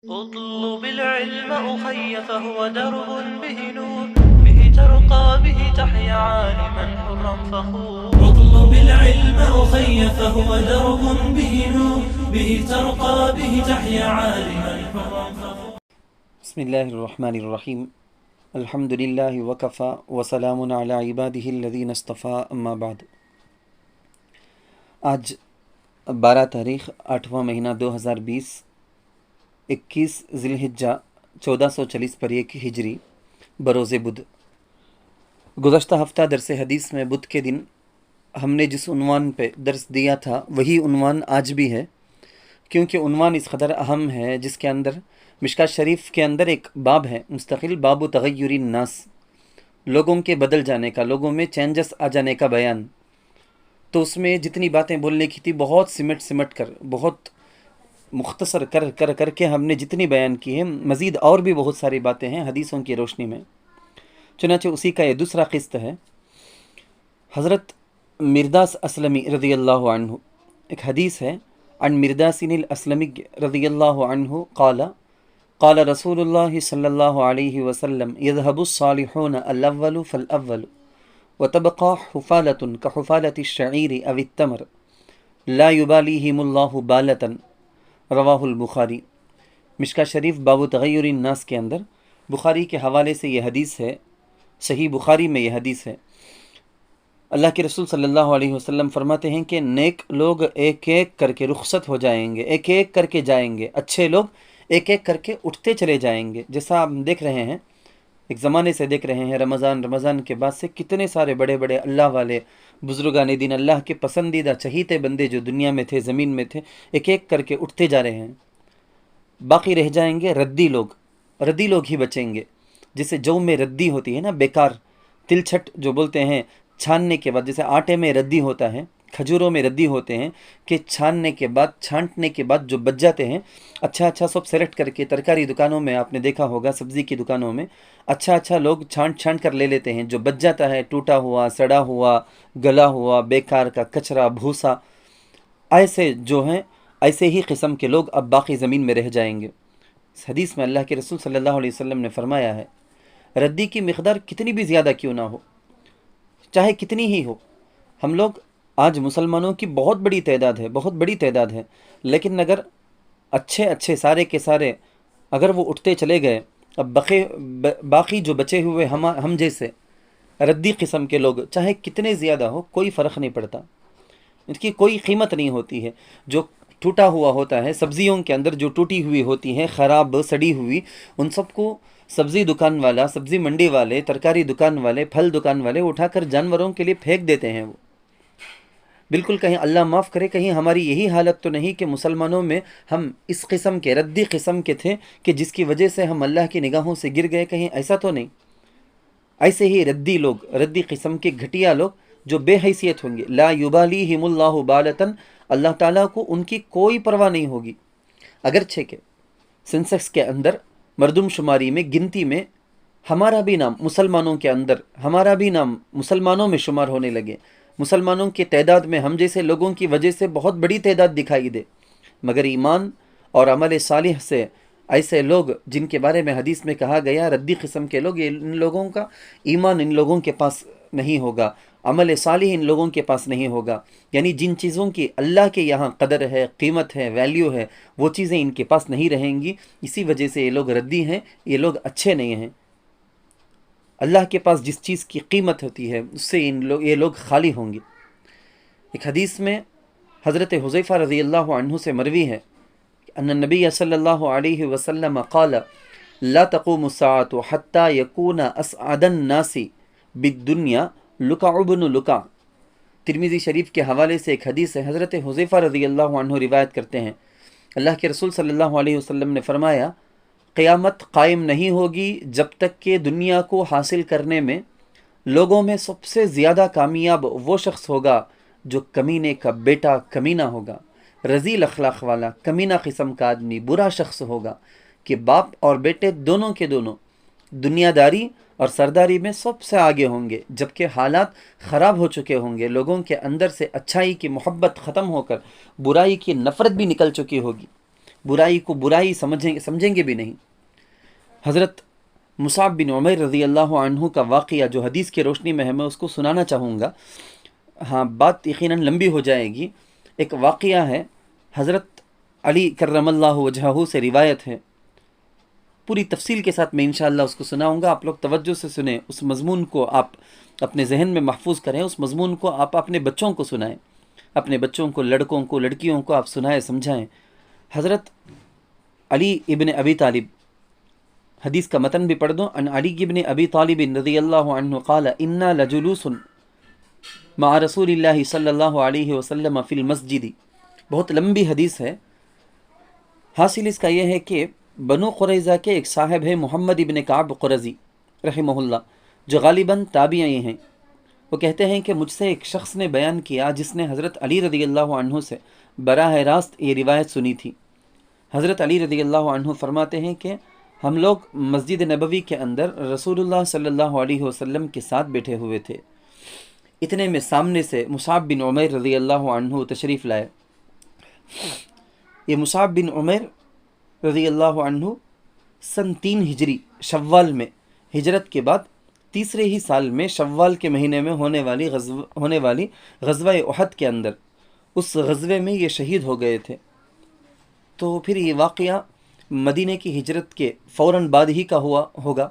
اطلب العلم أخي فهو درب به نور به ترقى به تحيا عالما حرا فخور. اطلب العلم أخي فهو درب به نور به ترقى به تحيا عالما حرا فخور. بسم اللہ الرحمن الرحیم. الحمد للہ وکفا وسلام علی عبادہ الذین اصطفیٰ اما بعد. آج 12 تاریخ 8واں مہینہ 2020 21 ذی الحجہ 1440 پر ایک ہجری بروز بدھ. گزشتہ ہفتہ درس حدیث میں بدھ کے دن ہم نے جس عنوان پہ درس دیا تھا وہی عنوان آج بھی ہے، کیونکہ عنوان اس قدر اہم ہے جس کے اندر مشکوٰۃ شریف کے اندر ایک باب ہے مستقل، باب تغیر الناس، لوگوں کے بدل جانے کا، لوگوں میں چینجز آ جانے کا بیان. تو اس میں جتنی باتیں بولنے کی تھی بہت سمٹ کر، بہت مختصر کر کے ہم نے جتنی بیان کی ہے. مزید اور بھی بہت ساری باتیں ہیں حدیثوں کی روشنی میں. چنانچہ اسی کا یہ دوسرا قسط ہے. حضرت مرداس اسلمی رضی اللہ عنہ، ایک حدیث ہے، عن مرداس الاسلمی رضی اللہ عنہ قال قال رسول اللہ صلی اللہ علیہ وسلم يذهب الصالحون الاول فالاول وتبقى حفالة كحفالة الشعير او التمر لا يباليهم الله بالة. رواہ البخاری. مشکوٰۃ شریف باب تغیر الناس کے اندر بخاری کے حوالے سے یہ حدیث ہے، صحیح بخاری میں یہ حدیث ہے. اللہ کے رسول صلی اللہ علیہ وسلم فرماتے ہیں کہ نیک لوگ ایک ایک کر کے رخصت ہو جائیں گے، ایک ایک کر کے جائیں گے، اچھے لوگ ایک ایک کر کے اٹھتے چلے جائیں گے. جیسا آپ دیکھ رہے ہیں، ایک زمانے سے دیکھ رہے ہیں، رمضان کے بعد سے کتنے سارے بڑے بڑے اللہ والے بزرگان دین، اللہ کے پسندیدہ چہیتے بندے جو دنیا میں تھے، زمین میں تھے، ایک ایک کر کے اٹھتے جا رہے ہیں. باقی رہ جائیں گے ردی لوگ ہی بچیں گے. جسے جو میں ردی ہوتی ہے نا، بیکار تل چھٹ جو بولتے ہیں، چھاننے کے بعد، جیسے آٹے میں ردی ہوتا ہے، کھجوروں میں ردی ہوتے ہیں کہ چھاننے کے بعد، چھانٹنے کے بعد جو بچ جاتے ہیں، اچھا سب سلیکٹ کر کے ترکاری دکانوں میں آپ نے دیکھا ہوگا، سبزی کی دکانوں میں اچھا لوگ چھانٹ کر لے لیتے ہیں. جو بچ جاتا ہے، ٹوٹا ہوا، سڑا ہوا، گلا ہوا، بیکار کا کچرا، بھوسا، ایسے جو ہیں، ایسے ہی قسم کے لوگ اب باقی زمین میں رہ جائیں گے. اس حدیث میں اللہ کے رسول صلی اللہ علیہ وسلم نے فرمایا ہے، ردی کی مقدار کتنی بھی زیادہ کیوں نہ ہو، چاہے کتنی ہی ہو. ہم لوگ آج مسلمانوں کی بہت بڑی تعداد ہے، لیکن اگر اچھے سارے کے سارے اگر وہ اٹھتے چلے گئے، اب باقی جو بچے ہوئے ہم جیسے ردی قسم کے لوگ، چاہے کتنے زیادہ ہو، کوئی فرق نہیں پڑتا، ان کی کوئی قیمت نہیں ہوتی ہے. جو ٹوٹا ہوا ہوتا ہے، سبزیوں کے اندر جو ٹوٹی ہوئی ہوتی ہیں، خراب سڑی ہوئی، ان سب کو سبزی دکان والا، سبزی منڈی والے، ترکاری دکان والے، پھل دکان والے اٹھا کر جانوروں کے لیے پھینک دیتے ہیں. وہ بالکل کہیں اللہ معاف کرے، کہیں ہماری یہی حالت تو نہیں کہ مسلمانوں میں ہم اس قسم کے ردی قسم کے تھے کہ جس کی وجہ سے ہم اللہ کی نگاہوں سے گر گئے؟ کہیں ایسا تو نہیں. ایسے ہی ردی قسم کے گھٹیا لوگ جو بے حیثیت ہوں گے، لا یبالیہم اللہ بالتن، اللہ تعالیٰ کو ان کی کوئی پرواہ نہیں ہوگی. اگرچہ کہ سینسکس کے اندر مردم شماری میں، گنتی میں ہمارا بھی نام مسلمانوں کے اندر، ہمارا بھی نام مسلمانوں میں شمار ہونے لگے، مسلمانوں کی تعداد میں ہم جیسے لوگوں کی وجہ سے بہت بڑی تعداد دکھائی دے، مگر ایمان اور عمل صالح سے ایسے لوگ جن کے بارے میں حدیث میں کہا گیا ردی قسم کے لوگ، ان لوگوں کا ایمان ان لوگوں کے پاس نہیں ہوگا، عمل صالح ان لوگوں کے پاس نہیں ہوگا. یعنی جن چیزوں کی اللہ کے یہاں قدر ہے، قیمت ہے، ویلیو ہے، وہ چیزیں ان کے پاس نہیں رہیں گی. اسی وجہ سے یہ لوگ ردی ہیں، یہ لوگ اچھے نہیں ہیں. اللہ کے پاس جس چیز کی قیمت ہوتی ہے اس سے یہ لوگ خالی ہوں گے. ایک حدیث میں حضرت حذیفہ رضی اللہ عنہ سے مروی ہے ان النبی صلی اللہ علیہ وسلم قال لا تقوم الساعة حتى يكون اسعد الناس بالدنيا لکع بن لکع. ترمذی شریف کے حوالے سے ایک حدیث ہے، حضرت حذیفہ رضی اللہ عنہ روایت کرتے ہیں، اللہ کے رسول صلی اللہ علیہ وسلم نے فرمایا، قیامت قائم نہیں ہوگی جب تک کہ دنیا کو حاصل کرنے میں لوگوں میں سب سے زیادہ کامیاب وہ شخص ہوگا جو کمینے کا بیٹا کمینہ ہوگا، رذیل اخلاق والا، کمینہ قسم کا آدمی، برا شخص ہوگا، کہ باپ اور بیٹے دونوں کے دونوں دنیا داری اور سرداری میں سب سے آگے ہوں گے، جبکہ حالات خراب ہو چکے ہوں گے، لوگوں کے اندر سے اچھائی کی محبت ختم ہو کر برائی کی نفرت بھی نکل چکی ہوگی. برائی کو برائی سمجھیں گے بھی نہیں۔ حضرت مصعب بن عمیر رضی اللہ عنہ کا واقعہ جو حدیث کی روشنی میں ہے، میں اس کو سنانا چاہوں گا۔ ہاں، بات یقیناً لمبی ہو جائے گی۔ ایک واقعہ ہے، حضرت علی کرم اللہ وجہہ سے روایت ہے، پوری تفصیل کے ساتھ میں انشاءاللہ اس کو سناؤں گا، آپ لوگ توجہ سے سنیں، اس مضمون کو آپ اپنے ذہن میں محفوظ کریں، اس مضمون کو آپ اپنے بچوں کو سنائیں، اپنے بچوں کو، لڑکوں کو، لڑکیوں کو آپ سنائیں، سمجھائیں۔ حضرت علی ابن ابی طالب، حدیث کا متن بھی پڑھ دو۔ ان علی ابن ابی طالب رضی اللہ عنہ قال انا لجلوس مع رسول اللہ صلی اللہ علیہ وسلم فی المسجد۔ بہت لمبی حدیث ہے۔ حاصل اس کا یہ ہے کہ بنو قریظہ کے ایک صاحب ہے محمد ابن کعب قرظی رحمہ اللہ، جو غالباً تابعی ہیں۔ وہ کہتے ہیں کہ مجھ سے ایک شخص نے بیان کیا جس نے حضرت علی رضی اللہ عنہ سے براہ راست یہ روایت سنی تھی۔ حضرت علی رضی اللہ عنہ فرماتے ہیں کہ ہم لوگ مسجد نبوی کے اندر رسول اللہ صلی اللہ علیہ وسلم کے ساتھ بیٹھے ہوئے تھے، اتنے میں سامنے سے مصعب بن عمیر رضی اللہ عنہ تشریف لائے۔ یہ مصعب بن عمیر رضی اللہ عنہ سن 3 ہجری شوال میں، ہجرت کے بعد تیسرے ہی سال میں شوال کے مہینے میں ہونے والی غزوہ احد کے اندر، اس غزوے میں یہ شہید ہو گئے تھے۔ تو پھر یہ واقعہ مدینہ کی ہجرت کے فوراً بعد ہی کا ہوا ہوگا۔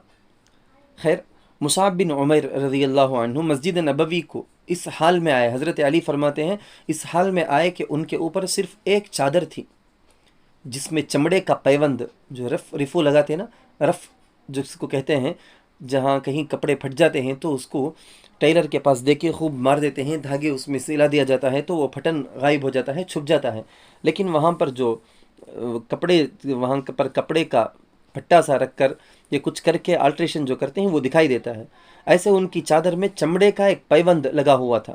خیر، مصعب بن عمیر رضی اللہ عنہ مسجد نبوی کو اس حال میں آئے، حضرت علی فرماتے ہیں اس حال میں آئے کہ ان کے اوپر صرف ایک چادر تھی جس میں چمڑے کا پیوند، جو رفو لگاتے ہیں نا، رف جس کو کہتے ہیں، جہاں کہیں کپڑے پھٹ جاتے ہیں تو اس کو ٹیلر کے پاس دے کے خوب مار دیتے ہیں، دھاگے اس میں سلا دیا جاتا ہے تو وہ پھٹن غائب ہو جاتا ہے، چھپ جاتا ہے، لیکن وہاں پر جو وہاں پر کپڑے کا پھٹا سا رکھ کر یہ کچھ کر کے آلٹریشن جو کرتے ہیں وہ دکھائی دیتا ہے۔ ایسے ان کی چادر میں چمڑے کا ایک پیوند لگا ہوا تھا۔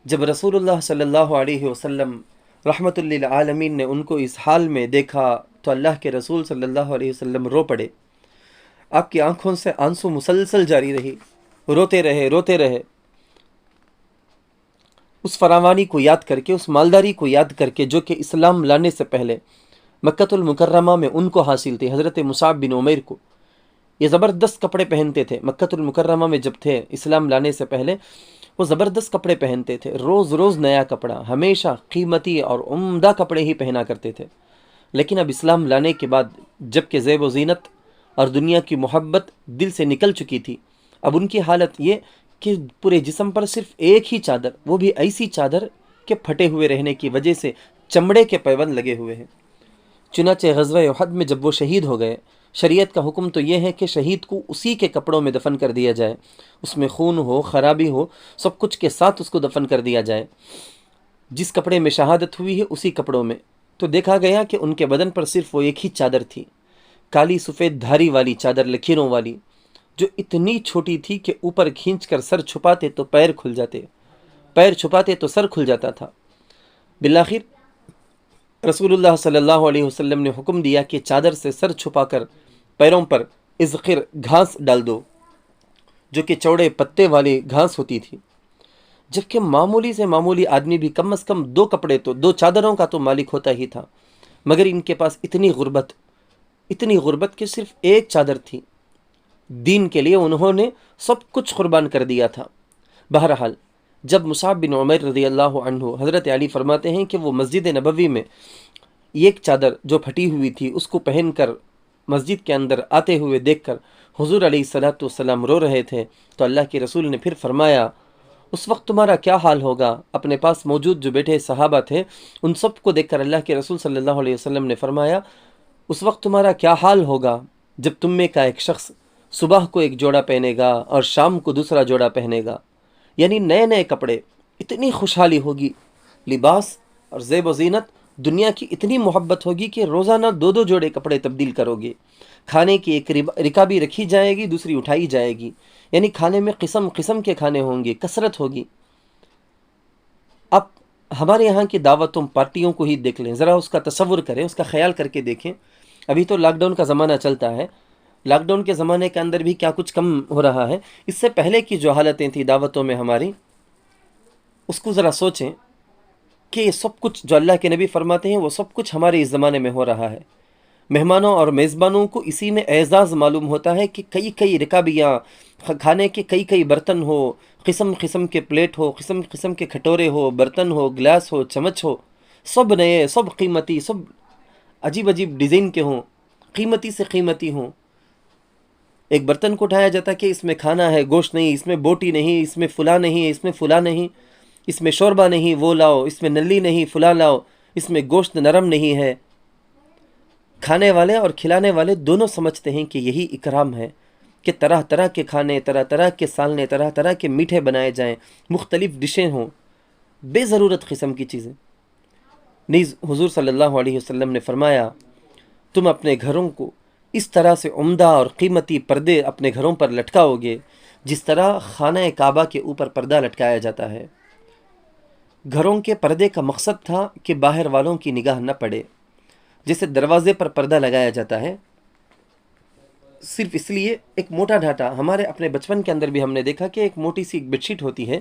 جب رسول اللہ صلی اللہ علیہ وسلم رحمت للعالمین نے ان کو اس حال میں دیکھا تو اللہ کے رسول صلی اللہ علیہ وسلم رو پڑے۔ آپ کی آنکھوں سے آنسو مسلسل جاری رہی، روتے رہے، اس فراوانی کو یاد کر کے، اس مالداری کو یاد کر کے جو کہ اسلام لانے سے پہلے مکۃ المکرمہ میں ان کو حاصل تھی۔ حضرت مصعب بن عمیر کو یہ زبردست کپڑے پہنتے تھے، مکۃ المکرمہ میں جب تھے اسلام لانے سے پہلے وہ زبردست کپڑے پہنتے تھے، روز نیا کپڑا، ہمیشہ قیمتی اور عمدہ کپڑے ہی پہنا کرتے تھے۔ لیکن اب اسلام لانے کے بعد جب کہ زیب و زینت اور دنیا کی محبت دل سے نکل چکی تھی، اب ان کی حالت یہ کہ پورے جسم پر صرف ایک ہی چادر، وہ بھی ایسی چادر کہ پھٹے ہوئے رہنے کی وجہ سے چمڑے کے پیوند لگے ہوئے ہیں۔ چنانچہ غزوہ احد میں جب وہ شہید ہو گئے، شریعت کا حکم تو یہ ہے کہ شہید کو اسی کے کپڑوں میں دفن کر دیا جائے، اس میں خون ہو، خرابی ہو، سب کچھ کے ساتھ اس کو دفن کر دیا جائے۔ جس کپڑے میں شہادت ہوئی ہے اسی کپڑوں میں۔ تو دیکھا گیا کہ ان کے بدن پر صرف وہ ایک ہی چادر تھی، کالی سفید دھاری والی چادر، لکیروں والی، جو اتنی چھوٹی تھی کہ اوپر کھینچ کر سر چھپاتے تو پیر کھل جاتے، پیر چھپاتے تو سر کھل جاتا تھا۔ بالآخر رسول اللہ صلی اللہ علیہ وسلم نے حکم دیا کہ چادر سے سر چھپا کر پیروں پر اذخر گھاس ڈال دو، جو کہ چوڑے پتے والی گھاس ہوتی تھی۔ جبکہ معمولی سے معمولی آدمی بھی کم از کم 2 کپڑے تو 2 چادروں کا تو مالک ہوتا ہی تھا، مگر ان کے پاس اتنی غربت کہ صرف ایک چادر تھی۔ دین کے لیے انہوں نے سب کچھ قربان کر دیا تھا۔ بہرحال جب مصعب بن عمیر رضی اللہ عنہ، حضرت علی فرماتے ہیں کہ وہ مسجد نبوی میں ایک چادر جو پھٹی ہوئی تھی اس کو پہن کر مسجد کے اندر آتے ہوئے دیکھ کر حضور علیہ الصلوۃ والسلام رو رہے تھے، تو اللہ کے رسول نے پھر فرمایا اس وقت تمہارا کیا حال ہوگا؟ اپنے پاس موجود جو بیٹھے صحابہ تھے ان سب کو دیکھ کر اللہ کے رسول صلی اللہ علیہ وسلم نے فرمایا اس وقت تمہارا کیا حال ہوگا جب تم میں کا ایک شخص صبح کو ایک جوڑا پہنے گا اور شام کو دوسرا جوڑا پہنے گا، یعنی نئے کپڑے، اتنی خوشحالی ہوگی، لباس اور زیب و زینت، دنیا کی اتنی محبت ہوگی کہ روزانہ 2 جوڑے کپڑے تبدیل کرو گے، کھانے کی ایک رکابی رکھی جائے گی، دوسری اٹھائی جائے گی، یعنی کھانے میں قسم قسم کے کھانے ہوں گے، کثرت ہوگی۔ اب ہمارے یہاں کی دعوتوں پارٹیوں کو ہی دیکھ لیں، ذرا اس کا تصور کریں، اس کا خیال کر کے دیکھیں۔ ابھی تو لاک ڈاؤن کا زمانہ چلتا ہے، لاک ڈاؤن کے زمانے کے اندر بھی کیا کچھ کم ہو رہا ہے، اس سے پہلے کی جو حالتیں تھیں دعوتوں میں ہماری، اس کو ذرا سوچیں۔ کہ یہ سب کچھ جو اللہ کے نبی فرماتے ہیں وہ سب کچھ ہمارے اس زمانے میں ہو رہا ہے۔ مہمانوں اور میزبانوں کو اسی میں اعزاز معلوم ہوتا ہے کہ کئی رکابیاں، کھانے کے کئی برتن ہو، قسم قسم کے پلیٹ ہو، قسم قسم کے کھٹورے ہو، برتن ہو، گلاس ہو، چمچ ہو، سب نئے، سب قیمتی، سب عجیب ڈیزائن کے ہوں، قیمتی سے قیمتی ہوں۔ ایک برتن کو اٹھایا جاتا کہ اس میں کھانا ہے، گوشت نہیں، اس میں بوٹی نہیں، اس میں فلاں نہیں، اس میں فلاں نہیں، اس میں شوربہ نہیں، وہ لاؤ، اس میں نلی نہیں، فلاں لاؤ، اس میں گوشت نرم نہیں ہے۔ کھانے والے اور کھلانے والے دونوں سمجھتے ہیں کہ یہی اکرام ہے، کہ طرح طرح کے کھانے، طرح طرح کے سالنے، طرح طرح کے میٹھے بنائے جائیں، مختلف ڈشیں ہوں، بے ضرورت قسم کی چیزیں۔ نیز حضور صلی اللہ علیہ وسلم نے فرمایا، تم اپنے گھروں کو اس طرح سے عمدہ اور قیمتی پردے اپنے گھروں پر لٹکاؤ گے جس طرح خانہ کعبہ کے اوپر پردہ لٹکایا جاتا ہے۔ گھروں کے پردے کا مقصد تھا کہ باہر والوں کی نگاہ نہ پڑے، جیسے دروازے پر پردہ لگایا جاتا ہے صرف اس لیے ایک موٹا ڈھاٹا۔ ہمارے اپنے بچپن کے اندر بھی ہم نے دیکھا کہ ایک موٹی سی ایک بیڈ شیٹ ہوتی ہے،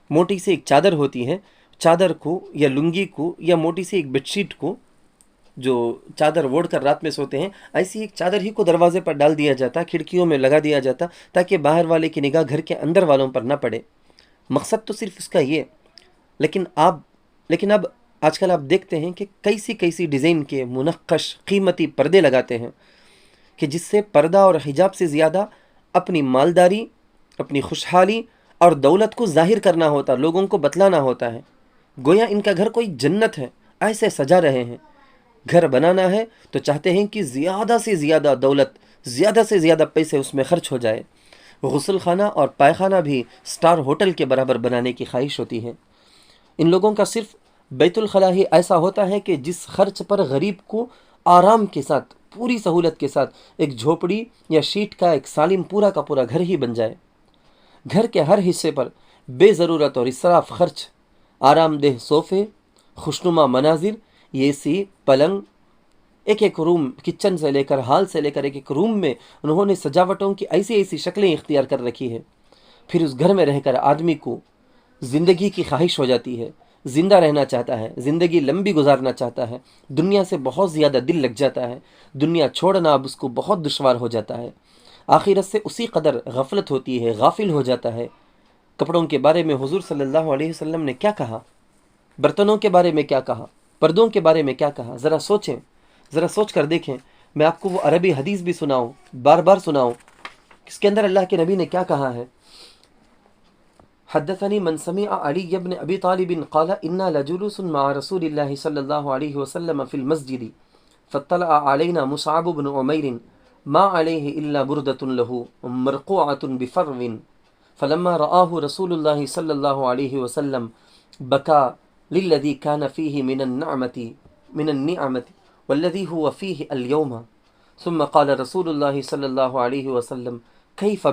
موٹی سی ایک چادر ہوتی ہے، چادر کو یا لنگی کو یا موٹی سی ایک بیڈ شیٹ کو جو چادر اوڑھ کر رات میں سوتے ہیں، ایسی ایک چادر ہی کو دروازے پر ڈال دیا جاتا، کھڑکیوں میں لگا دیا جاتا تاکہ باہر والے کی نگاہ گھر کے اندر والوں پر نہ پڑے۔ مقصد تو صرف اس کا یہ، لیکن اب آج کل آپ دیکھتے ہیں کہ کیسی ڈیزائن کے منقش قیمتی پردے لگاتے ہیں کہ جس سے پردہ اور حجاب سے زیادہ اپنی مالداری، اپنی خوشحالی اور دولت کو ظاہر کرنا ہوتا، لوگوں کو بتلانا ہوتا ہے، گویا ان کا گھر کوئی جنت ہے، ایسے سجا رہے ہیں۔ گھر بنانا ہے تو چاہتے ہیں کہ زیادہ سے زیادہ دولت، زیادہ سے زیادہ پیسے اس میں خرچ ہو جائے۔ غسل خانہ اور پائخانہ بھی سٹار ہوٹل کے برابر بنانے کی خواہش ہوتی ہے۔ ان لوگوں کا صرف بیت الخلا ہی ایسا ہوتا ہے کہ جس خرچ پر غریب کو آرام کے ساتھ، پوری سہولت کے ساتھ ایک جھوپڑی یا شیٹ کا ایک سالم پورا کا پورا گھر ہی بن جائے۔ گھر کے ہر حصے پر بے ضرورت اور اسراف خرچ، آرام دہ صوفے، خوشنما مناظر، اے سی، پلنگ، ایک روم، کچن سے لے کر ہال سے لے کر ایک روم میں انہوں نے سجاوٹوں کی ایسی شکلیں اختیار کر رکھی ہے۔ پھر اس گھر میں رہ کر آدمی کو زندگی کی خواہش ہو جاتی ہے، زندہ رہنا چاہتا ہے، زندگی لمبی گزارنا چاہتا ہے، دنیا سے بہت زیادہ دل لگ جاتا ہے، دنیا چھوڑنا اب اس کو بہت دشوار ہو جاتا ہے، آخرت سے اسی قدر غفلت ہوتی ہے، غافل ہو جاتا ہے۔ کپڑوں کے بارے میں حضور صلی اللہ علیہ وسلم نے کیا کہا، برتنوں کے بارے میں کیا کہا، پردوں کے بارے میں کیا کہا، ذرا سوچیں، ذرا سوچ کر دیکھیں۔ میں آپ کو وہ عربی حدیث بھی سناؤں، بار سناؤں، اس کے اندر اللہ کے نبی نے کیا کہا ہے۔ حدثني من سمع علي بن ابي طالب قال انا لجلوس مع رسول الله صلى الله عليه وسلم في المسجد فاطلع علينا مصعب بن عمير ما عليه الا بردة له مرقوعة بفرو فلما رآه رسول الله صلى الله عليه وسلم بكى للذي كان فيه من النعمة والذي هو فيه اليوم ثم قال رسول الله صلى الله عليه وسلم كيف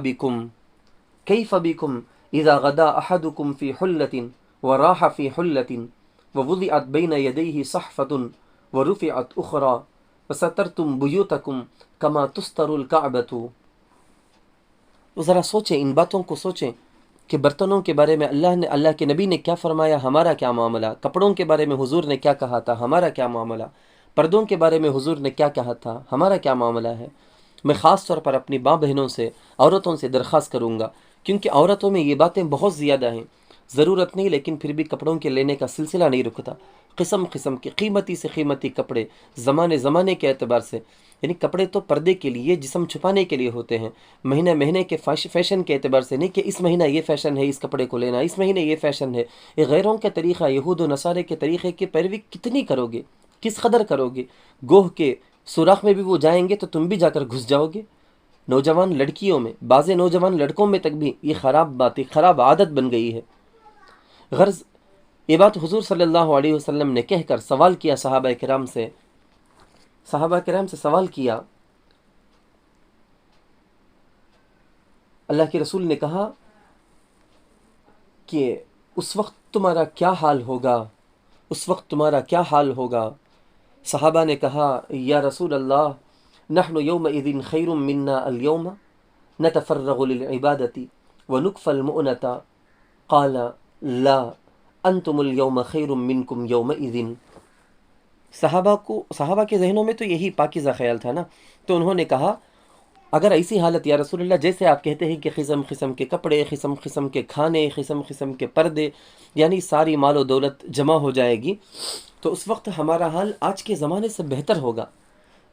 بكم إذا غدا أحدكم في حلة وراح في حلة ووضعت بين يديه صحفة ورفعت أخرى وسترتم بيوتكم كما تستر الكعبة۔ ذرا سوچیں، ان باتوں کو سوچیں کہ برتنوں کے بارے میں اللہ کے نبی نے کیا فرمایا، ہمارا کیا معاملہ، کپڑوں کے بارے میں حضور نے کیا کہا تھا، ہمارا کیا معاملہ، پردوں کے بارے میں حضور نے کیا کہا تھا، ہمارا کیا معاملہ ہے۔ میں خاص طور پر اپنی ماں بہنوں سے، عورتوں سے درخواست کروں گا، کیونکہ عورتوں میں یہ باتیں بہت زیادہ ہیں، ضرورت نہیں لیکن پھر بھی کپڑوں کے لینے کا سلسلہ نہیں رکتا، قسم قسم کے قیمتی سے قیمتی کپڑے، زمانے کے اعتبار سے، یعنی کپڑے تو پردے کے لیے، جسم چھپانے کے لیے ہوتے ہیں، مہینے کے فیشن کے اعتبار سے نہیں کہ اس مہینہ یہ فیشن ہے اس کپڑے کو لینا، اس مہینے یہ فیشن ہے۔ یہ غیروں کا طریقہ، یہود و نصارے کے طریقے کی پیروی کتنی کرو گے، کس قدر کرو گے؟ گوہ کے سوراخ میں بھی وہ جائیں گے تو تم بھی جا کر گھس جاؤ گے۔ نوجوان لڑکیوں میں، بعض نوجوان لڑکوں میں تک بھی یہ خراب عادت بن گئی ہے۔ غرض یہ بات حضور صلی اللہ علیہ وسلم نے کہہ کر سوال کیا صحابہ کرام سے سوال کیا۔ اللہ کے رسول نے کہا کہ اس وقت تمہارا کیا حال ہوگا، صحابہ نے کہا یا رسول اللہ نحن یومئذ خیر منا اليوم نتفرغ للعبادة ونکفى المؤنة قال لا انتم اليوم خیر منکم یومئذ. صحابہ کے ذہنوں میں تو یہی پاکیزہ خیال تھا نا. تو انہوں نے کہا اگر ایسی حالت یا رسول اللہ جیسے آپ کہتے ہیں کہ قسم قسم کے کپڑے، قسم قسم کے کھانے، قسم قسم کے پردے، یعنی ساری مال و دولت جمع ہو جائے گی، تو اس وقت ہمارا حال آج کے زمانے سے بہتر ہوگا.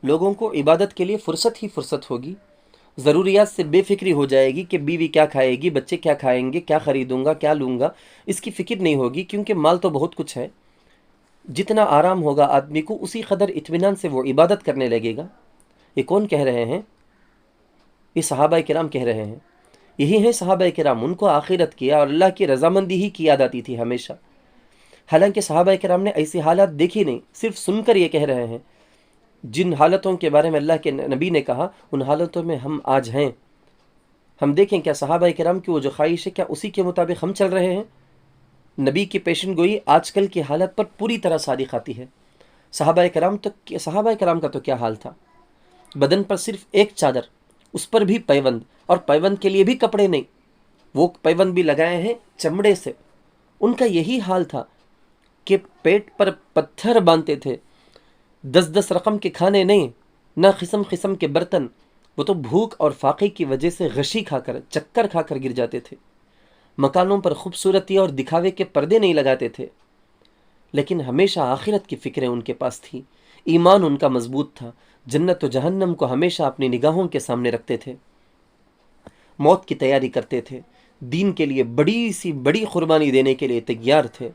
لوگوں کو عبادت کے لیے فرصت ہی فرصت ہوگی، ضروریات سے بے فکری ہو جائے گی کہ بیوی کیا کھائے گی، بچے کیا کھائیں گے، کیا خریدوں گا، کیا لوں گا، اس کی فکر نہیں ہوگی، کیونکہ مال تو بہت کچھ ہے. جتنا آرام ہوگا آدمی کو اسی قدر اطمینان سے وہ عبادت کرنے لگے گا. یہ کون کہہ رہے ہیں؟ یہ صحابہ کرام کہہ رہے ہیں. یہی ہیں صحابہ کرام، ان کو آخرت کی اور اللہ کی رضامندی ہی کی یاد آتی تھی ہمیشہ. حالانکہ صحابہ کرام نے ایسی حالات دیکھی نہیں، صرف سن کر یہ کہہ رہے ہیں. جن حالتوں کے بارے میں اللہ کے نبی نے کہا ان حالتوں میں ہم آج ہیں. ہم دیکھیں کیا صحابہ کرام کی وہ جو خواہش ہے کیا اسی کے مطابق ہم چل رہے ہیں؟ نبی کی پیشن گوئی آج کل کی حالت پر پوری طرح صادق آتی ہے. صحابہ کرام کا تو کیا حال تھا؟ بدن پر صرف ایک چادر، اس پر بھی پیوند، اور پیوند کے لیے بھی کپڑے نہیں، وہ پیوند بھی لگائے ہیں چمڑے سے. ان کا یہی حال تھا کہ پیٹ پر پتھر باندھتے تھے. 10 رقم کے کھانے نہیں، نہ قسم قسم کے برتن. وہ تو بھوک اور فاقے کی وجہ سے غشی کھا کر، چکر کھا کر گر جاتے تھے. مکانوں پر خوبصورتی اور دکھاوے کے پردے نہیں لگاتے تھے، لیکن ہمیشہ آخرت کی فکریں ان کے پاس تھی. ایمان ان کا مضبوط تھا. جنت و جہنم کو ہمیشہ اپنی نگاہوں کے سامنے رکھتے تھے. موت کی تیاری کرتے تھے، دین کے لیے بڑی سی بڑی قربانی دینے کے لیے تیار تھے.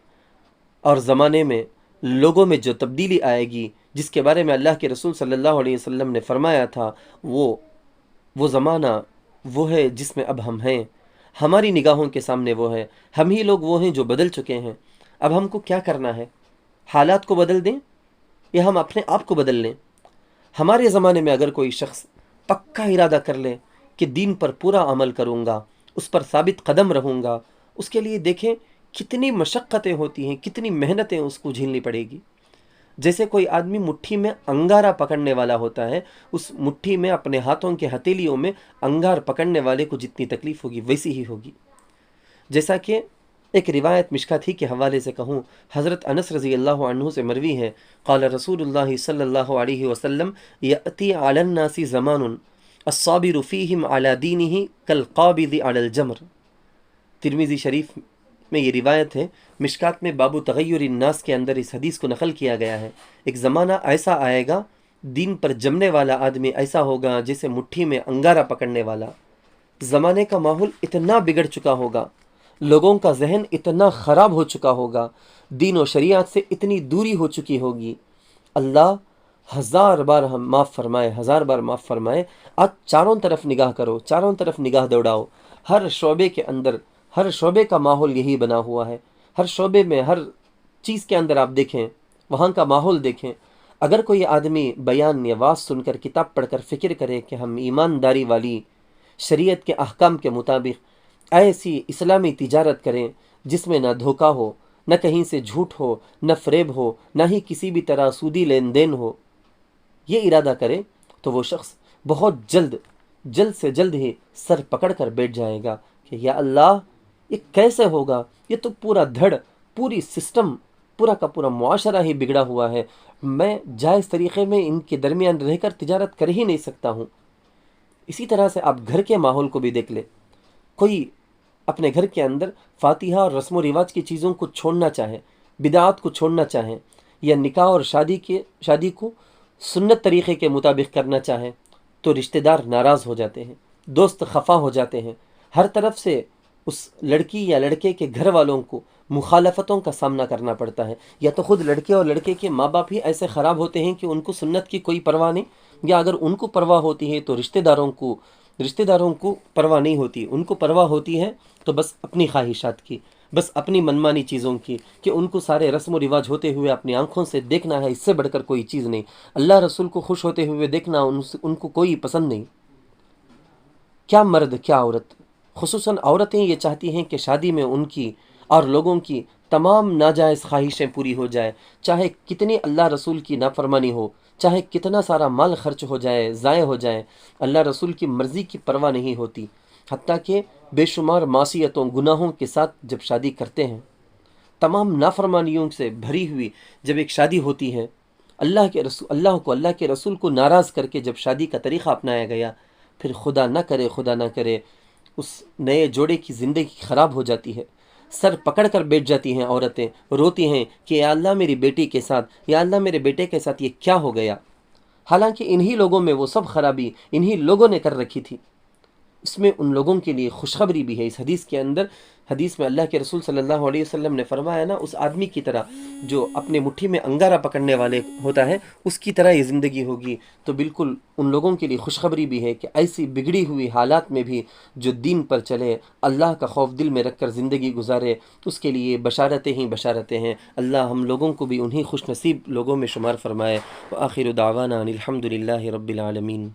اور زمانے میں لوگوں میں جو تبدیلی آئے گی، جس کے بارے میں اللہ کے رسول صلی اللہ علیہ وسلم نے فرمایا تھا، وہ زمانہ وہ ہے جس میں اب ہم ہیں. ہماری نگاہوں کے سامنے وہ ہے. ہم ہی لوگ وہ ہیں جو بدل چکے ہیں. اب ہم کو کیا کرنا ہے؟ حالات کو بدل دیں یا ہم اپنے آپ کو بدل لیں؟ ہمارے زمانے میں اگر کوئی شخص پکا ارادہ کر لے کہ دین پر پورا عمل کروں گا، اس پر ثابت قدم رہوں گا، اس کے لیے دیکھیں کتنی مشقتیں ہوتی ہیں، کتنی محنتیں اس کو جھیلنی پڑے گی. جیسے کوئی آدمی مٹھی میں انگارہ پکڑنے والا ہوتا ہے، اس مٹھی میں اپنے ہاتھوں کے ہتھیلیوں میں انگار پکڑنے والے کو جتنی تکلیف ہوگی ویسی ہی ہوگی. جیسا کہ ایک روایت مشکات ہی کے حوالے سے کہوں، حضرت انس رضی اللہ عنہ سے مروی ہے، قال رسول اللہ صلی اللہ علیہ وسلم یأتی علی الناس زمان الصابر فیہم علی دینہ کالقابض علی الجمر. ترمذی شریف میں یہ روایت ہے. مشکات میں باب تغیر الناس کے اندر اس حدیث کو نقل کیا گیا ہے. ایک زمانہ ایسا آئے گا، دین پر جمنے والا آدمی ایسا ہوگا جیسے مٹھی میں انگارہ پکڑنے والا. زمانے کا ماحول اتنا بگڑ چکا ہوگا، لوگوں کا ذہن اتنا خراب ہو چکا ہوگا، دین و شریعت سے اتنی دوری ہو چکی ہوگی. اللہ 1000 بار ہم معاف فرمائے، 1000 بار معاف فرمائے. آج چاروں طرف نگاہ کرو، چاروں طرف نگاہ دوڑاؤ. ہر شعبے کے اندر، ہر شعبے کا ماحول یہی بنا ہوا ہے. ہر شعبے میں، ہر چیز کے اندر آپ دیکھیں، وہاں کا ماحول دیکھیں. اگر کوئی آدمی بیان یا واز سن کر، کتاب پڑھ کر فکر کرے کہ ہم ایمانداری والی شریعت کے احکام کے مطابق ایسی اسلامی تجارت کریں جس میں نہ دھوکہ ہو، نہ کہیں سے جھوٹ ہو، نہ فریب ہو، نہ ہی کسی بھی طرح سودی لین دین ہو، یہ ارادہ کرے تو وہ شخص بہت جلد سے جلد ہی سر پکڑ کر بیٹھ جائے گا کہ یا اللہ یہ کیسے ہوگا؟ یہ تو پوری سسٹم، پورا کا پورا معاشرہ ہی بگڑا ہوا ہے. میں جائز طریقے میں ان کے درمیان رہ کر تجارت کر ہی نہیں سکتا ہوں. اسی طرح سے آپ گھر کے ماحول کو بھی دیکھ لیں. کوئی اپنے گھر کے اندر فاتحہ اور رسم و رواج کی چیزوں کو چھوڑنا چاہے، بدعات کو چھوڑنا چاہے، یا نکاح اور شادی کو سنت طریقے کے مطابق کرنا چاہے، تو رشتہ دار ناراض ہو جاتے ہیں، دوست خفا ہو جاتے ہیں. ہر طرف سے اس لڑکی یا لڑکے کے گھر والوں کو مخالفتوں کا سامنا کرنا پڑتا ہے. یا تو خود لڑکے اور لڑکے کے ماں باپ ہی ایسے خراب ہوتے ہیں کہ ان کو سنت کی کوئی پرواہ نہیں، یا اگر ان کو پرواہ ہوتی ہے تو رشتہ داروں کو پرواہ نہیں ہوتی. ان کو پرواہ ہوتی ہے تو بس اپنی خواہشات کی، بس اپنی منمانی چیزوں کی، کہ ان کو سارے رسم و رواج ہوتے ہوئے اپنی آنکھوں سے دیکھنا ہے، اس سے بڑھ کر کوئی چیز نہیں. اللہ رسول کو خوش ہوتے ہوئے دیکھنا ان کو کوئی پسند نہیں. کیا مرد کیا عورت، خصوصاً عورتیں یہ چاہتی ہیں کہ شادی میں ان کی اور لوگوں کی تمام ناجائز خواہشیں پوری ہو جائے، چاہے کتنی اللہ رسول کی نافرمانی ہو، چاہے کتنا سارا مال خرچ ہو جائے، ضائع ہو جائے، اللہ رسول کی مرضی کی پرواہ نہیں ہوتی. حتیٰ کہ بے شمار معصیتوں، گناہوں کے ساتھ جب شادی کرتے ہیں تمام نافرمانیوں سے بھری ہوئی جب ایک شادی ہوتی ہے، اللہ کے رسول کو ناراض کر کے جب شادی کا طریقہ اپنایا گیا، پھر خدا نہ کرے اس نئے جوڑے کی زندگی خراب ہو جاتی ہے، سر پکڑ کر بیٹھ جاتی ہیں عورتیں، روتی ہیں کہ یا اللہ میری بیٹی کے ساتھ، یا اللہ میرے بیٹے کے ساتھ یہ کیا ہو گیا، حالانکہ انہی لوگوں میں وہ سب خرابی انہی لوگوں نے کر رکھی تھی۔ اس میں ان لوگوں کے لیے خوشخبری بھی ہے۔ اس حدیث کے اندر، حدیث میں اللہ کے رسول صلی اللہ علیہ وسلم نے فرمایا نا، اس آدمی کی طرح جو اپنے مٹھی میں انگارہ پکڑنے والے ہوتا ہے، اس کی طرح یہ زندگی ہوگی۔ تو بالکل ان لوگوں کے لیے خوشخبری بھی ہے کہ ایسی بگڑی ہوئی حالات میں بھی جو دین پر چلے، اللہ کا خوف دل میں رکھ کر زندگی گزارے، اس کے لیے بشارتیں ہی بشارتیں ہیں۔ اللہ ہم لوگوں کو بھی انہی خوش نصیب لوگوں میں شمار فرمائے۔ وآخر دعوانا ان الحمد للہ رب العالمین۔